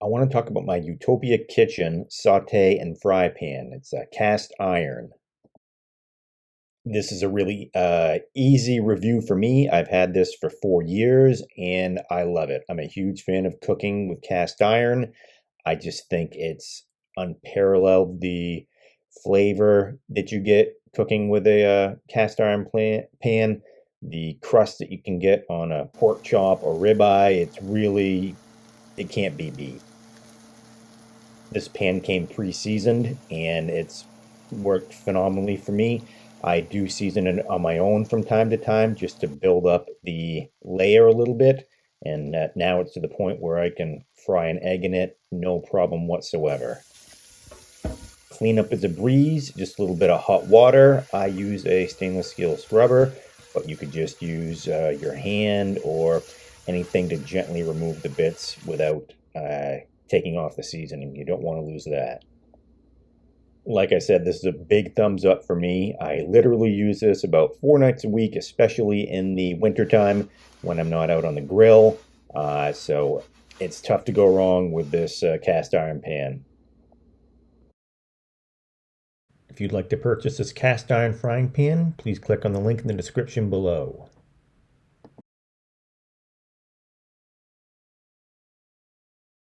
I want to talk about my Utopia kitchen saute and fry pan. It's a cast iron. This is a really easy review for me. I've had this for 4 years and I love it. I'm a huge fan of cooking with cast iron. I just think it's unparalleled, the flavor that you get cooking with a cast iron pan, the crust that you can get on a pork chop or ribeye. It can't be beat. This pan came pre-seasoned and it's worked phenomenally for me. I do season it on my own from time to time just to build up the layer a little bit. And now it's to the point where I can fry an egg in it, no problem whatsoever. Cleanup is a breeze, just a little bit of hot water. I use a stainless steel scrubber, but you could just use your hand or anything to gently remove the bits without taking off the seasoning. You don't want to lose that. Like I said, this is a big thumbs up for me. I literally use this about 4 nights a week, especially in the wintertime when I'm not out on the grill. So it's tough to go wrong with this cast iron pan. If you'd like to purchase this cast iron frying pan, please click on the link in the description below.